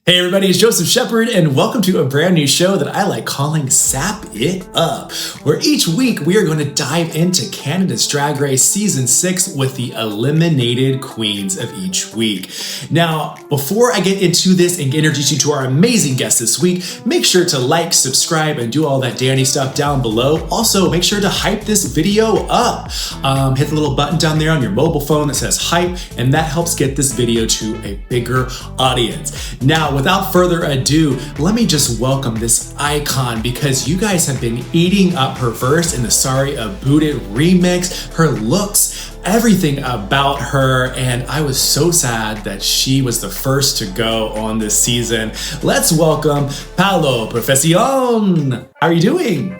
Hey everybody, it's Joseph Shepard and welcome to a brand new show that I like calling Sap It Up, where each week we are going to dive into Canada's Drag Race Season 6 with the eliminated queens of each week. Now, before I get into this and introduce you to our amazing guest this week, make sure to like, subscribe, and do all that Danny stuff down below. Also, make sure to hype this video up. Hit the little button down there on your mobile phone that says hype, and that helps get this video to a bigger audience. Now, without further ado, let me just welcome this icon because you guys have been eating up her verse in the Sorry Aboot It remix, her looks, everything about her, and I was so sad that she was the first to go on this season. Let's welcome Paolo Perfección. How are you doing?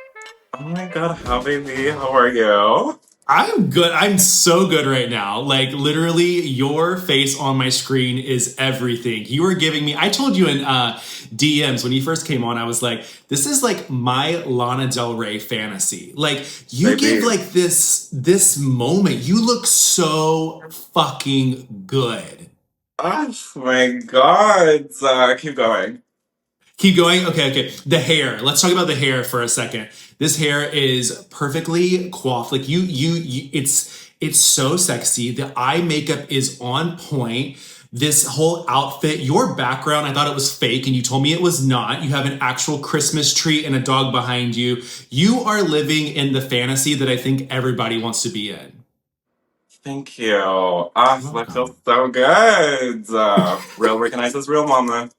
Oh my god, how baby? How are you? I'm good. I'm so good right now. Like literally your face on my screen is everything. You were giving me, I told you in DMs when you first came on, I was like, this is like my Lana Del Rey fantasy. Like you Baby. give like this moment. You look so fucking good. Oh my god. Keep going. Keep going. Okay. The hair. Let's talk about the hair for a second. This hair is perfectly coiffed. Like it's so sexy. The eye makeup is on point. This whole outfit, your background, I thought it was fake and you told me it was not. You have an actual Christmas tree and a dog behind you. You are living in the fantasy that I think everybody wants to be in. Thank you. That feels so good. Real recognizes real mama.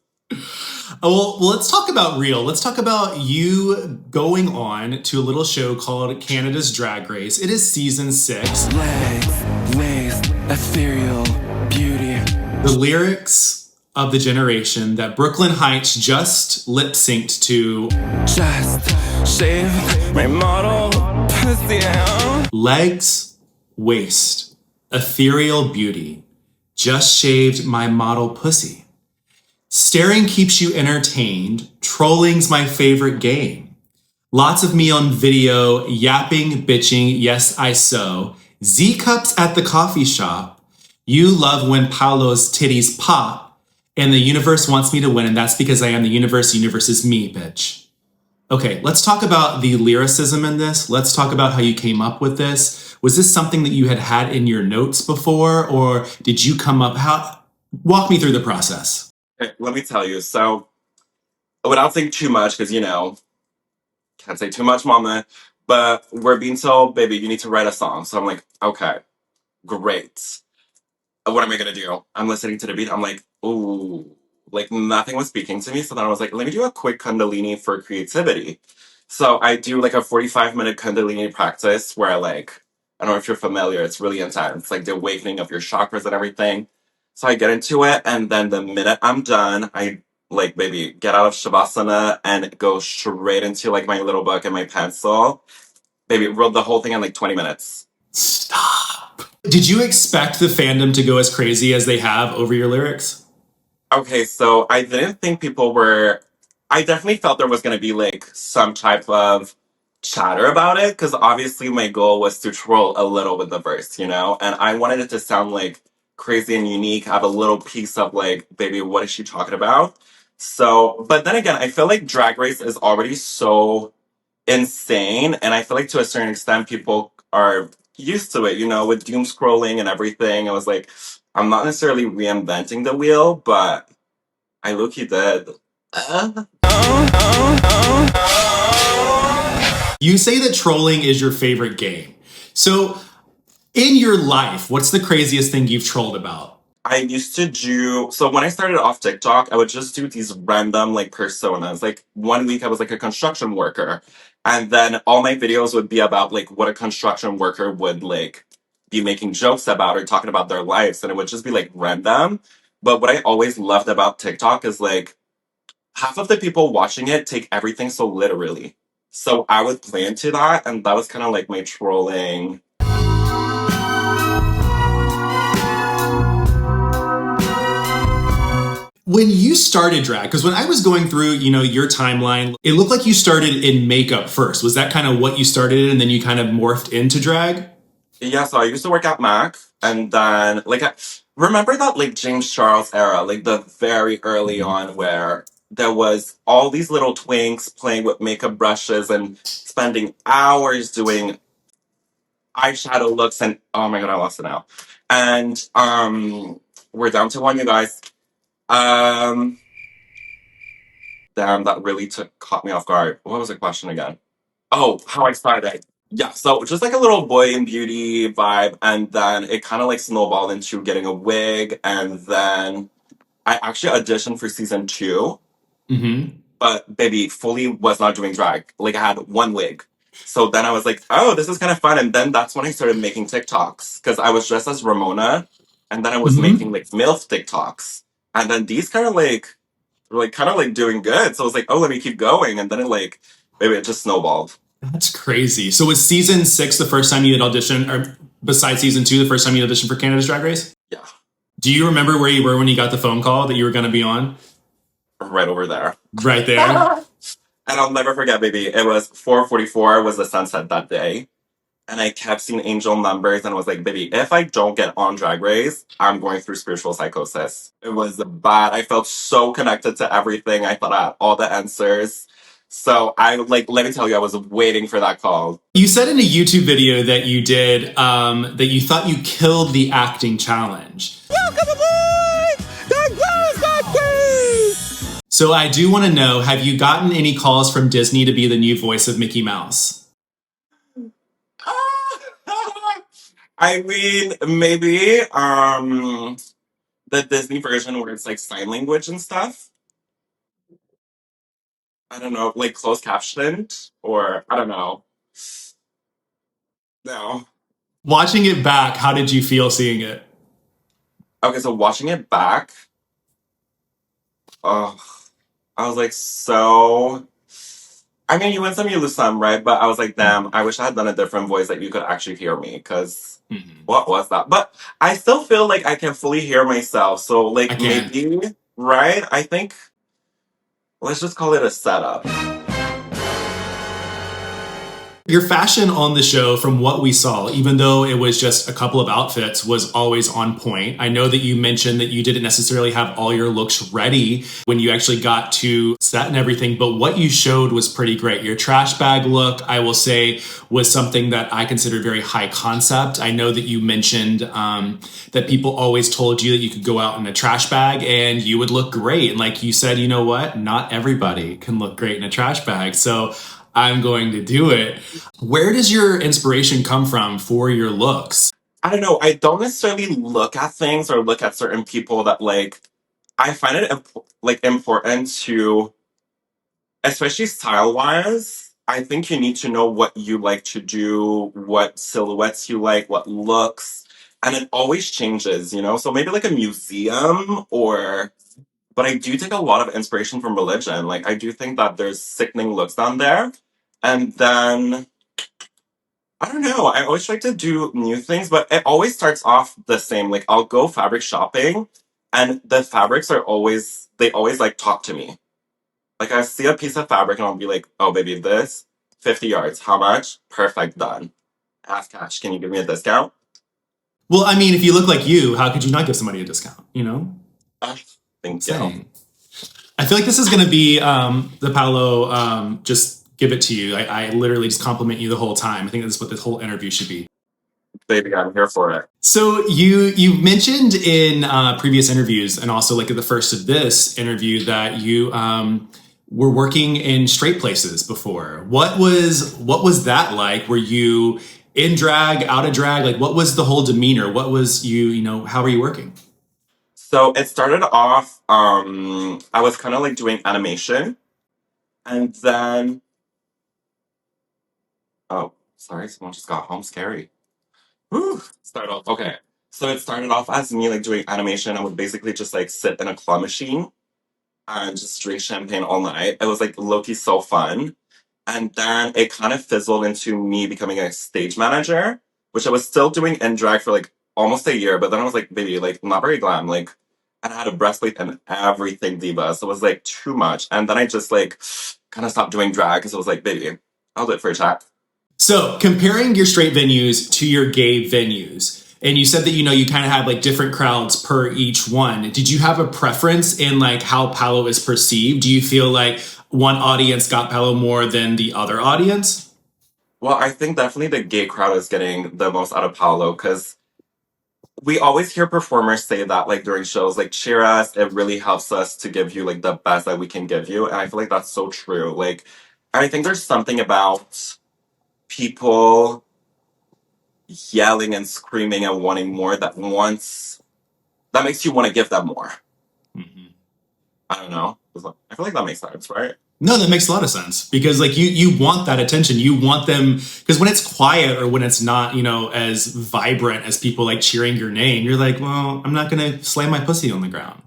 Well, let's talk about real. Let's talk about you going on to a little show called Canada's Drag Race. It is season 6. Legs, waist, ethereal, beauty. The lyrics of the generation that Brooklyn Heights just lip synced to. Just shave my model pussy out. Legs, waist, ethereal beauty. Just shaved my model pussy. Staring keeps you entertained. Trolling's my favorite game. Lots of me on video, yapping, bitching, yes, I so. Z-cups at the coffee shop. You love when Paolo's titties pop. And the universe wants me to win, and that's because I am the universe. The universe is me, bitch. Okay, let's talk about the lyricism in this. Let's talk about how you came up with this. Was this something that you had in your notes before, or did you come up? Walk me through the process. Okay, let me tell you. So, without saying too much, because can't say too much, mama. But we're being told, baby, you need to write a song. So I'm like, okay, great. What am I gonna do? I'm listening to the beat. I'm like, ooh, like nothing was speaking to me. So then I was like, let me do a quick Kundalini for creativity. So I do like a 45-minute Kundalini practice where I don't know if you're familiar, it's really intense, like the awakening of your chakras and everything. So I get into it, and then the minute I'm done, I baby, get out of Shavasana and go straight into like my little book and my pencil. Baby, wrote the whole thing in like 20 minutes. Stop. Did you expect the fandom to go as crazy as they have over your lyrics? Okay, so I didn't think people were. I definitely felt there was going to be like some type of chatter about it, because obviously my goal was to troll a little with the verse, and I wanted it to sound like crazy and unique, have a little piece of like, baby, what is she talking about? So, but then again, I feel like Drag Race is already so insane, and I feel like to a certain extent people are used to it, with doom scrolling and everything. I was like, I'm not necessarily reinventing the wheel, but I low-key did. You say that trolling is your favorite game. So in your life, what's the craziest thing you've trolled about? I used to do, so when I started off TikTok, I would just do these random like personas. Like one week I was like a construction worker. And then all my videos would be about like what a construction worker would like be making jokes about or talking about their lives. And it would just be like random. But what I always loved about TikTok is like half of the people watching it take everything so literally. So I would play into that, and that was kind of like my trolling. When you started drag, because when I was going through, your timeline, it looked like you started in makeup first. Was that kind of what you started in, and then you kind of morphed into drag? Yeah, so I used to work at Mac, and then remember that like James Charles era, like the very early on where there was all these little twinks playing with makeup brushes and spending hours doing eyeshadow looks and oh my god, I lost it now. And we're down to one, you guys. Um damn, that really caught me off guard. What was the question again? Oh, how I started. Yeah, so just like a little boy in beauty vibe, and then it kind of like snowballed into getting a wig, and then I actually auditioned for season 2, Mm-hmm. but baby, fully was not doing drag. Like I had one wig. So then I was like, oh, this is kind of fun. And then that's when I started making TikToks because I was dressed as Ramona, and then I was Mm-hmm. making like MILF TikToks. And then these kind of like were like kind of like doing good. So I was like, oh, let me keep going. And then it like, baby, it just snowballed. That's crazy. So was season 6 the first time you had auditioned, or besides season 2, the first time you auditioned for Canada's Drag Race? Yeah, Do you remember where you were when you got the phone call that you were going to be on? right over there. Right there. And I'll never forget, baby. It was 4:44 was the sunset that day. And I kept seeing angel numbers and I was like, baby, if I don't get on Drag Race, I'm going through spiritual psychosis. It was bad. I felt so connected to everything. I thought I had all the answers. So I like, let me tell you, I was waiting for that call. You said in a YouTube video that you did that you thought you killed the acting challenge. Welcome aboard! The girls got queen! So I do want to know, have you gotten any calls from Disney to be the new voice of Mickey Mouse? I mean, maybe the Disney version where it's like sign language and stuff. I don't know, like closed captioned or I don't know. No. Watching it back, how did you feel seeing it? Okay, so watching it back, oh, I was like, so. I mean, you win some, you lose some, right? But I was like, damn, I wish I had done a different voice that you could actually hear me, because what was that? But I still feel like I can fully hear myself. So, I like, can. maybe, right? I think, let's just call it a setup. Your fashion on the show, from what we saw, even though it was just a couple of outfits, was always on point. I know that you mentioned that you didn't necessarily have all your looks ready when you actually got to set and everything, but what you showed was pretty great. Your trash bag look, I will say, was something that I considered very high concept. I know that you mentioned that people always told you that you could go out in a trash bag and you would look great. And like you said, you know what? Not everybody can look great in a trash bag. So I'm going to do it. Where does your inspiration come from for your looks? I don't know. I don't necessarily look at things or look at certain people that, like, I find it, like, important to, especially style-wise, I think you need to know what you like to do, what silhouettes you like, what looks, and it always changes, you know? So maybe like a museum or, but I do take a lot of inspiration from religion. Like, I do think that there's sickening looks down there. And then, I don't know, I always try to do new things, but it always starts off the same. Like, I'll go fabric shopping, and the fabrics are always, they always like talk to me. Like, I see a piece of fabric and I'll be like, oh, baby, this, 50 yards. How much? Perfect, done. Ask cash. Can you give me a discount? Well, I mean, if you look like you, how could you not give somebody a discount, you know? Thank you. Saying. I feel like this is going to be the Paolo, just give it to you. I literally just compliment you the whole time. I think that's what this whole interview should be. Baby, I'm here for it. So you mentioned in previous interviews and also like at the first of this interview that you were working in straight places before. What was that like? Were you in drag, out of drag? Like, what was the whole demeanor? What was how were you working? So it started off, I was kind of like doing animation. And then, oh, sorry, someone just got home. Scary. Whew. Start off, okay. So it started off as me like doing animation. I would basically just like sit in a claw machine and just drink champagne all night. It was like low-key so fun. And then it kind of fizzled into me becoming a stage manager, which I was still doing in drag for like almost a year. But then I was like, baby, like not very glam. Like, and I had a breastplate and everything diva. So it was like too much. And then I just like kind of stopped doing drag because I was like, baby, I'll do it for a chat. So comparing your straight venues to your gay venues, And you said that, you kind of had like different crowds per each one. Did you have a preference in like how Paolo is perceived? Do you feel like one audience got Paolo more than the other audience? Well, I think definitely the gay crowd is getting the most out of Paolo because we always hear performers say that like during shows, like cheer us, it really helps us to give you like the best that we can give you. And I feel like that's so true. Like, I think there's something about people yelling and screaming and wanting more that makes you want to give them more. Mm-hmm. I don't know. I feel like that makes sense, right? No, that makes a lot of sense because like you want that attention. You want them because when it's quiet or when it's not, as vibrant as people like cheering your name, you're like, well, I'm not gonna slam my pussy on the ground.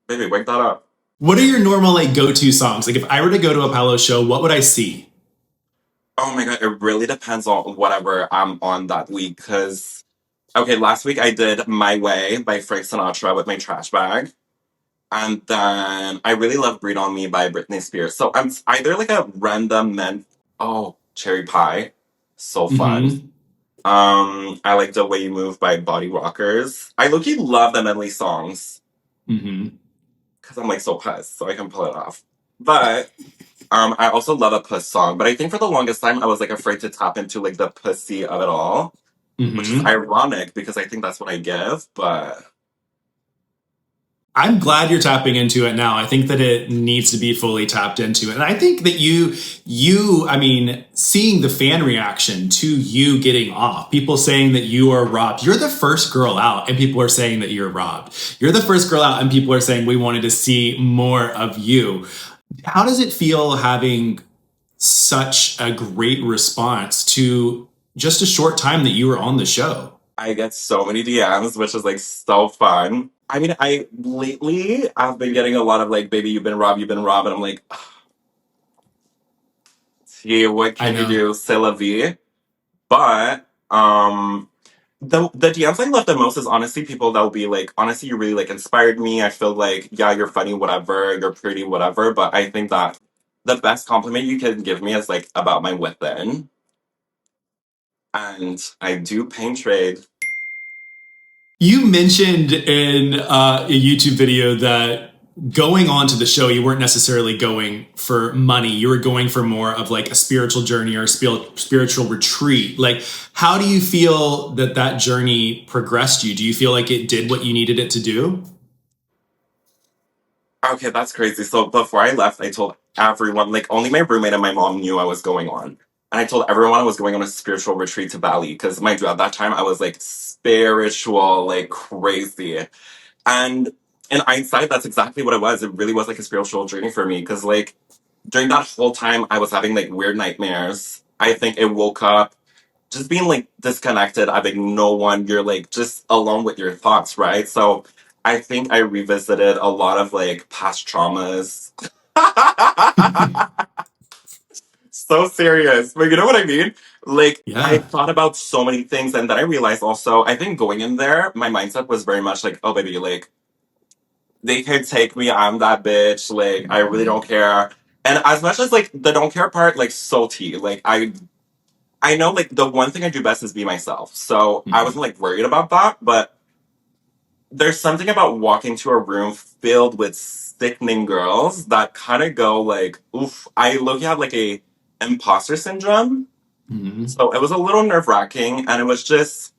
Baby, wake that up. What are your normal like go-to songs? Like if I were to go to a Paolo show, what would I see? Oh my god, it really depends on whatever I'm on that week. Cause okay, last week I did My Way by Frank Sinatra with my trash bag. And then I really love Breathe on Me by Britney Spears. So I'm either like a random Cherry Pie. So fun. Mm-hmm. I like The Way You Move by Body Rockers. I low-key love the medley songs. Mm-hmm. Because I'm like so pissed, so I can pull it off. But I also love a puss song. But I think for the longest time I was like afraid to tap into like the pussy of it all. Which is Mm-hmm. ironic because I think that's what I give, but I'm glad you're tapping into it now. I think that it needs to be fully tapped into it. And I think that I mean, seeing the fan reaction to you getting off, people saying that you are robbed. You're the first girl out and people are saying that you're robbed. You're the first girl out and people are saying we wanted to see more of you. How does it feel having such a great response to just a short time that you were on the show? I get so many DMs, which is like so fun. I mean, I've been getting a lot of like, baby, you've been robbed. And I'm like, see, what I can you know. do? C'est la vie. But, the DMs I love the most is honestly people that'll be like, honestly, you really like inspired me. I feel like, yeah, you're funny, whatever, you're pretty, whatever. But I think that the best compliment you can give me is like about my within. And I do paint trade. You mentioned in a YouTube video that going on to the show, you weren't necessarily going for money. You were going for more of like a spiritual journey or a spiritual retreat. Like, how do you feel that that journey progressed you? Do you feel like it did what you needed it to do? Okay, that's crazy. So before I left, I told everyone, like only my roommate and my mom knew I was going on. And I told everyone I was going on a spiritual retreat to Bali because mind you, at that time I was like spiritual, like crazy. And in hindsight, that's exactly what it was. It really was like a spiritual journey for me because like during that whole time I was having like weird nightmares. I think it woke up just being like disconnected, having no one, you're like just alone with your thoughts, right? So I think I revisited a lot of like past traumas. So serious. But you know what I mean? Like I Yeah. thought about so many things and then I realized also, I think going in there, my mindset was very much like, oh baby, like they can take me, I'm that bitch, like I really don't care. And as much as like the don't care part, like salty, like I know like the one thing I do best is be myself. So I Mhm. wasn't like worried about that, but there's something about walking to a room filled with sickening girls that kind of go like, oof, I look have like a imposter syndrome. Mhm. So it was a little nerve wracking and it was just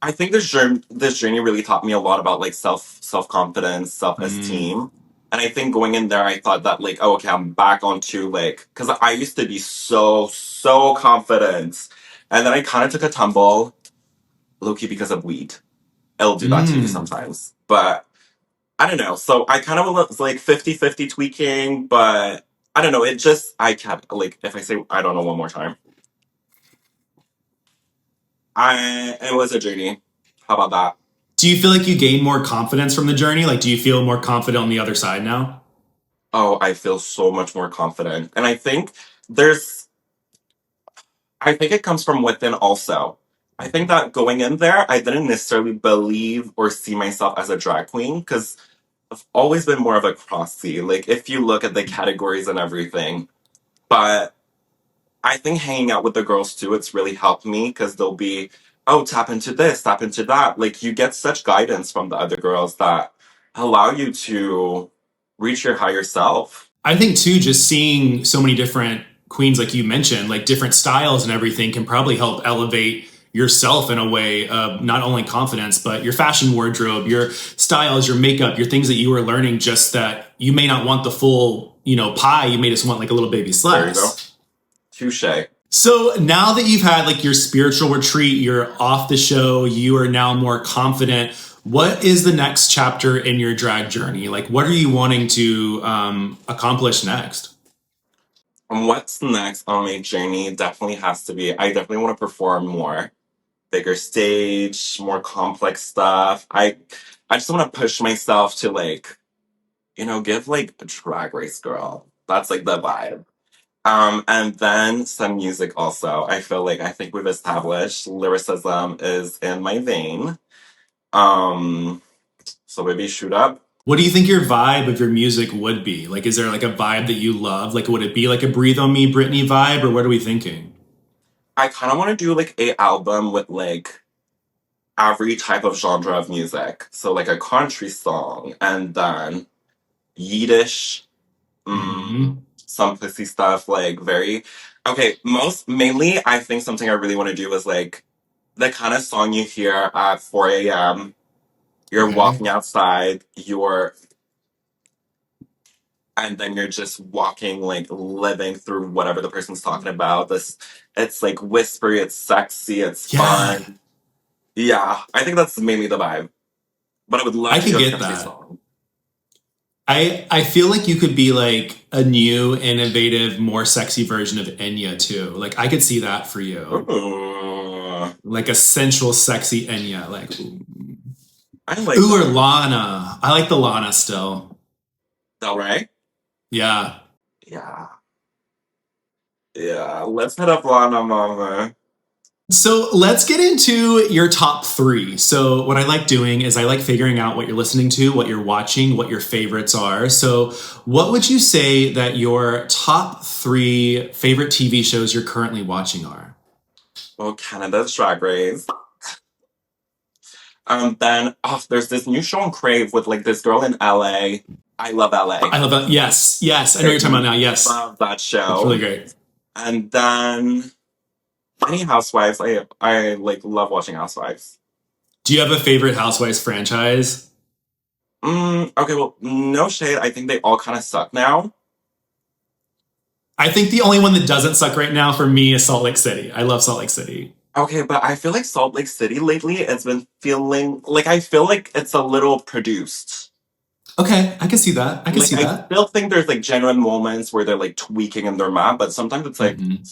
I think this journey really taught me a lot about like self confidence, self Mm. esteem. And I think going in there I thought that like, oh okay, I'm back onto like because I used to be so confident. And then I kind of took a tumble, low key because of weed. It'll do that to you Mm. sometimes. But I don't know. So I kind of was like 50-50 tweaking, but I don't know. It just, I kept, like, if I say I don't know one more time, it was a journey. How about that? Do you feel like you gain more confidence from the journey? Like, do you feel more confident on the other side now? Oh, I feel so much more confident. And there's, I think it comes from within also. I think that going in there, I didn't necessarily believe or see myself as a drag queen because I've always been more of a crossy. Like, if you look at the categories and everything. But I think hanging out with the girls too, it's really helped me because they'll be oh, tap into this, tap into that. Like you get such guidance from the other girls that allow you to reach your higher self. I think too, just seeing so many different queens, like you mentioned, like different styles and everything, can probably help elevate yourself in a way of not only confidence, but your fashion wardrobe, your styles, your makeup, your things that you were learning, just that you may not want the full, pie. You may just want like a little baby There you go. slice. Touche. So now that you've had like your spiritual retreat, you're off the show, you are now more confident. What is the next chapter in your drag journey? Like, what are you wanting to accomplish next? And what's next on my journey definitely has to be, I definitely want to perform more. Bigger stage, more complex stuff. I just want to push myself to like, give like a drag race girl. That's like the vibe. And then some music also. I think we've established lyricism is in my vein. Um, so maybe shoot up. What do you think your vibe of your music would be? Like, is there like a vibe that you love? Like, would it be like a Breathe on Me, Britney vibe, or what are we thinking? I kind of want to do like a album with like every type of genre of music. So like a country song and then Yiddish, Mm-hmm. some pussy stuff, like very okay. Most mainly, I think something I really want to do is like the kind of song you hear at 4 a.m. You're Okay. walking outside, and then you're just walking, like living through whatever the person's talking about. It's like whispery, it's sexy, it's Yeah, fun. Yeah, I think that's mainly the vibe. But I would love I to could do a get country that. song. I feel like you could be like a new, innovative, more sexy version of Enya too. Like I could see that for you. Ooh, Like a sensual, sexy Enya. Like I like ooh, or that. Lana. I like the Lana still. All right. Yeah. Yeah. Yeah. Let's hit up Lana Mama. So let's get into your top three. So what I like doing is I like figuring out what you're listening to, what you're watching, what your favorites are. So what would you say that your top three favorite TV shows you're currently watching are? Well, Canada's Drag Race. Then there's this new show on Crave with like this girl in LA. I love LA. I love that. Yes, yes. I know what I you're talking about now. Yes. love that It's really show. great. And then any Housewives. I like love watching Housewives. Do you have a favorite Housewives franchise? Okay, well, no shade. I think they all kind of suck now. I think the only one that doesn't suck right now for me is Salt Lake City. I love Salt Lake City. Okay, but I feel like Salt Lake City lately, it's been feeling like I feel like it's a little produced. Okay, I can see that. I can Like see I that. still think there's like genuine moments where they're like tweaking in their map, but sometimes it's like Mm-hmm.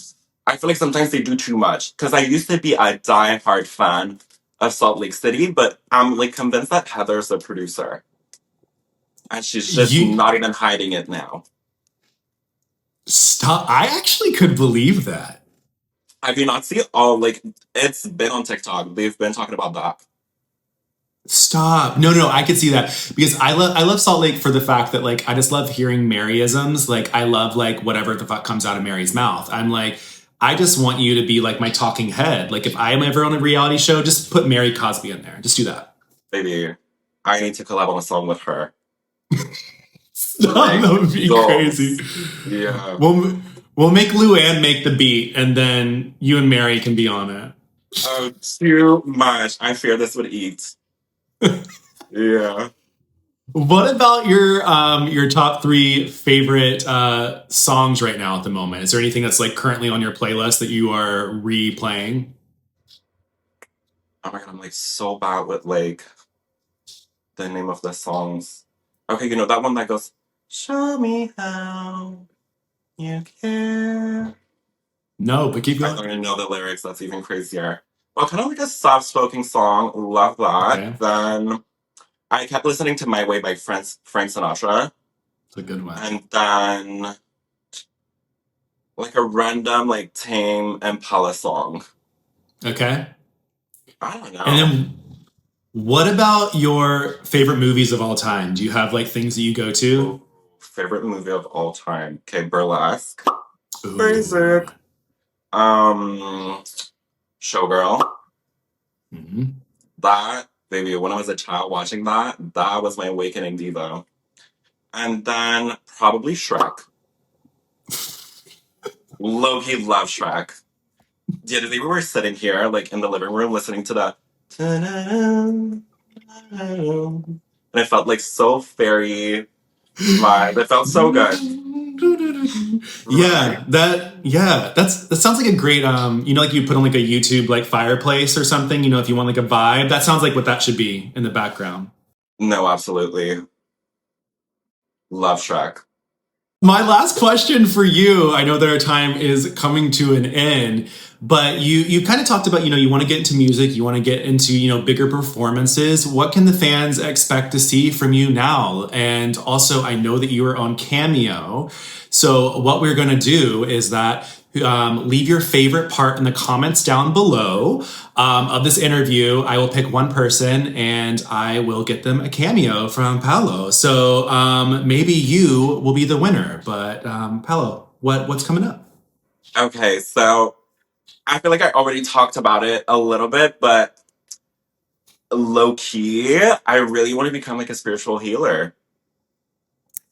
I feel like sometimes they do too much. Because I used to be a die-hard fan of Salt Lake City, but I'm like convinced that Heather's the producer, and she's just You not even hiding it now. stop. I actually could believe that. Have you not seen all like it's been on TikTok? They've been talking about that. Stop. No, no, I could see that because I love Salt Lake for the fact that like I just love hearing Maryisms. Like I love like whatever the fuck comes out of Mary's mouth. I'm like, I just want you to be like my talking head. Like if I am ever on a reality show, just put Mary Cosby in there. Just do that. Maybe I need to collab on a song with her. Stop, Like, that would be crazy. goals. Yeah. We'll make Luann make the beat, and then you and Mary can be on it. Oh, too much. I fear this would eat. Yeah. What about your top three favorite songs right now at the moment? Is there anything that's like currently on your playlist that you are replaying? Oh my god, I'm like so bad with like the name of the songs. Okay, you know that one that goes, "Show me how you care." No, but keep I going. don't even know the lyrics. That's even crazier. Well, kind of like a soft-spoken song. Love that. Okay, Then I kept listening to "My Way" by Frank Sinatra, it's a good one. and then like a random like tame Impala song. Okay, I don't and know. then what about your favorite movies of all time? Do you have like things that you go to? Ooh, favorite movie of all time. Okay, Burlesque. Ooh. Basic. Um, Showgirl. Mm-hmm. That, baby, when I was a child watching that was my awakening diva. And then probably Shrek. Low-key love Shrek. The other day we were sitting here, like, in the living room listening to that. And it felt like so fairy vibe. It felt so good. Right? That sounds like a great like you put on like a YouTube like fireplace or something, if you want like a vibe. That sounds like what that should be in the background. No, absolutely. Love Shrek. My last question for you, I know that our time is coming to an end, but you kind of talked about, you want to get into music, you want to get into, bigger performances. What can the fans expect to see from you now? And also, I know that you are on Cameo. So what we're going to do is that leave your favorite part in the comments down below of this interview. I will pick one person and I will get them a cameo from Paolo. So maybe you will be the winner. But Paolo, what's coming up? Okay, so I feel like I already talked about it a little bit, but low key, I really want to become like a spiritual healer.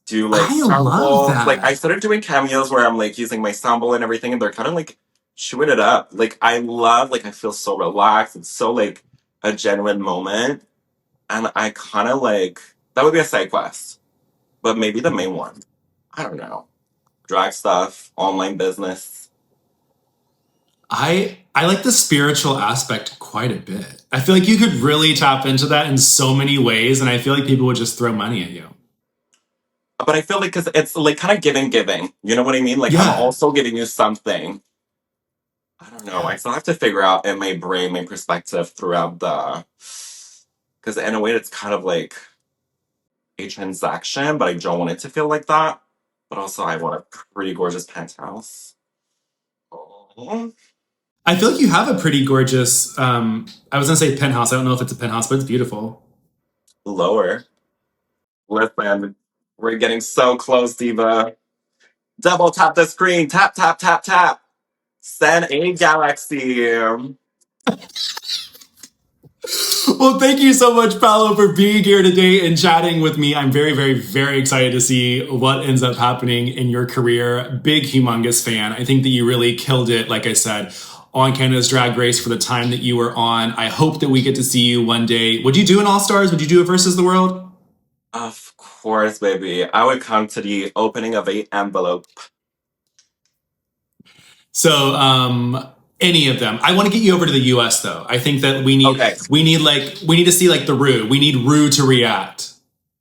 Do like I love sample. Like I that. started doing cameos where I'm like using my sample and everything, and they're kind of like chewing it up. Like I love, like I feel so relaxed. It's so like a genuine moment, and I kind of like that would be a side quest, but maybe the main one. I don't know. Drag stuff, online business. I like the spiritual aspect quite a bit. I feel like you could really tap into that in so many ways, and I feel like people would just throw money at you. But I feel like because it's like kind of giving. You know what I mean? Like I'm Yeah. also giving you something. I don't know. Yeah. I still have to figure out in my brain my perspective throughout the. Because in a way, it's kind of like a transaction, but I don't want it to feel like that. But also, I want a pretty gorgeous penthouse. Oh, I feel like you have a pretty gorgeous, I was gonna say penthouse. I don't know if it's a penthouse, but it's beautiful. lower. Listen, we're getting so close, Diva. Double tap the screen. Tap, tap, tap, tap. Send a galaxy. Well, thank you so much, Paolo, for being here today and chatting with me. I'm very, very, very excited to see what ends up happening in your career. Big, humongous fan. I think that you really killed it, like I said, on Canada's Drag Race for the time that you were on. I hope that we get to see you one day. Would you do an All Stars? Would you do a Versus the World? Of course, baby. I would come to the opening of a envelope. So, any of them. I want to get you over to the US though. I think that we need Okay. we need to see like the Rue. We need Rue to react.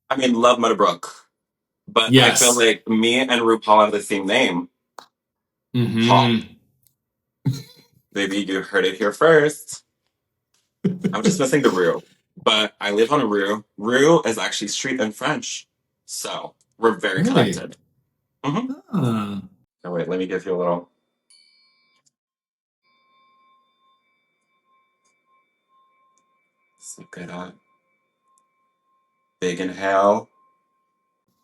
I mean, love Meadowbrook. But I feel Yes. like me and RuPaul have the same name. Paul. Mm-hmm. Baby, you heard it here first. I'm just missing the Rue. But I live on a Rue. Rue is actually street in French. So we're very Really? connected. Mm-hmm. Ah. Oh, wait, let me give you a little. Sap it up. Big inhale.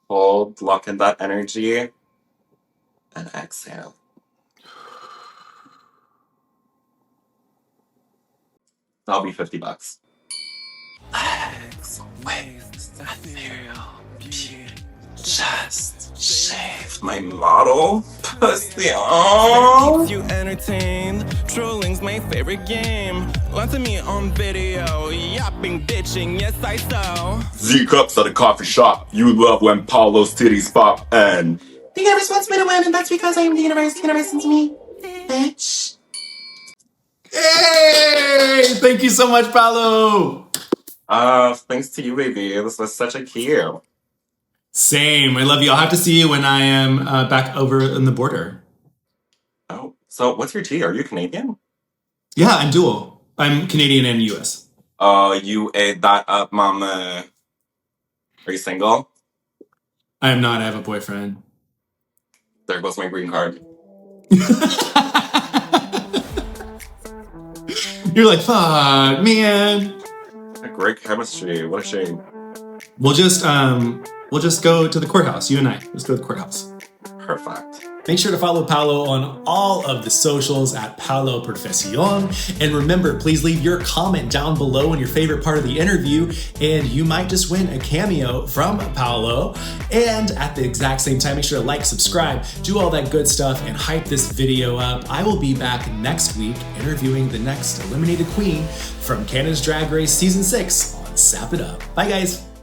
Hold, lock in that energy. And exhale. That'll be $50. Legs, waist, ethereal, beauty, chest, shape. My model, pussy. Oh. Keeps you entertained. Trolling's my favorite game. Lots of me on video. Yapping, bitching, yes I saw. Z cups at a coffee shop. You love when Paulo's titties pop and. The universe wants me to win, and that's because I am the universe. The universe is me, bitch. Hey! Thank you so much, Paolo. Thanks to you, baby. This was such a cue. Same. I love you. I'll have to see you when I am back over in the border. Oh, so what's your tea? Are you Canadian? Yeah, I'm dual. I'm Canadian and US. You ate that up, mama. Are you single? I am not. I have a boyfriend. There goes my green card. You're like, fuck, man. Great chemistry. What a shame. We'll just go to the courthouse. You and I. Let's go to the courthouse. Perfect. Make sure to follow Paolo on all of the socials at Paolo Perfección. And remember, please leave your comment down below on your favorite part of the interview, and you might just win a cameo from Paolo. And at the exact same time, make sure to like, subscribe, do all that good stuff, and hype this video up. I will be back next week interviewing the next eliminated queen from Canada's Drag Race Season 6 on Sap It Up. Bye, guys.